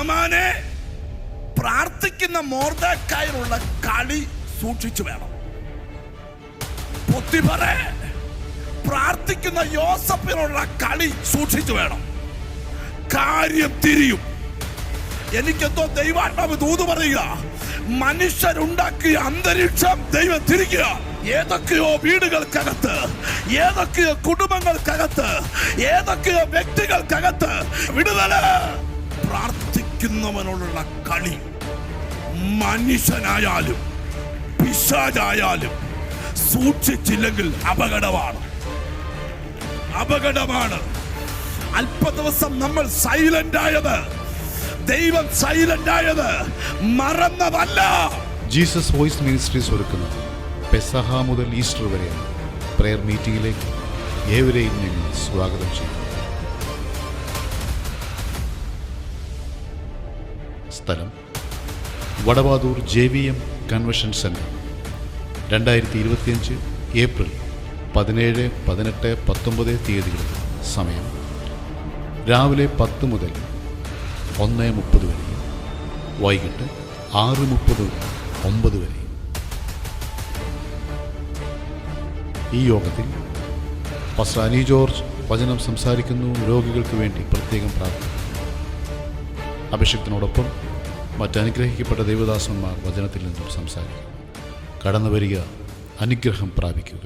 ഹാമാനെ പ്രാർത്ഥിക്കുന്ന മൊർദെഖായിലുള്ള കളി സൂക്ഷിച്ചു വേണം. പൊത്തിഫറെ പ്രാർത്ഥിക്കുന്ന യോസഫിനുള്ള കളി സൂക്ഷിച്ചു വേണം. കാര്യം തിരിയും. എനിക്കെന്തോ ദൈവാത്മാവ് ദൂത് പറയുക, മനുഷ്യരുണ്ടാക്കിയ അന്തരീക്ഷം ദൈവം തിരിക്കുക. ഏതൊക്കെയോ വീടുകൾക്കകത്ത്, ഏതൊക്കെയോ കുടുംബങ്ങൾക്കകത്ത്, ഏതൊക്കെയോ വ്യക്തികൾക്കകത്ത് വിടുതല. പ്രാർത്ഥിക്കുന്നവനോടുള്ള കളി മനുഷ്യനായാലും പിശാചായാലും സൂക്ഷിച്ചില്ലെങ്കിൽ അപകടമാണ്. അല്പ ദിവസം നമ്മൾ സൈലന്റ് ആയത്, ദൈവം സൈലന്റ് ആയത് മറന്നതല്ല. ജീസസ് വോയിസ് മിനിസ്ട്രീസ് ഒരുക്കുന്ന പെസഹ മുതൽ ഈസ്റ്റർ വരെയാണ് പ്രെയർ മീറ്റിംഗിലേക്ക് ഏവരെയും ഞങ്ങൾ സ്വാഗതം ചെയ്യുന്നു. സ്ഥലം Vadavathoor JVM convention centre. 2025 April 17, 18, 19 തീയതികളിൽ. സമയം രാവിലെ 10 മുതൽ 1:30 വരെയും വൈകിട്ട് 6:30 മുതൽ 9 വരെയും. ഈ യോഗത്തിൽ പാസ്റ്റർ അനി ജോർജ് വചനം സംസാരിക്കുന്നു. രോഗികൾക്ക് വേണ്ടി പ്രത്യേകം പ്രാർത്ഥന. അഭിഷേകത്തിനോടൊപ്പം മറ്റനുഗ്രഹിക്കപ്പെട്ട ദൈവദാസന്മാർ വചനത്തിൽ നിന്നും സംസാരിക്കും. കടന്നു വരിക, അനുഗ്രഹം പ്രാപിക്കുക.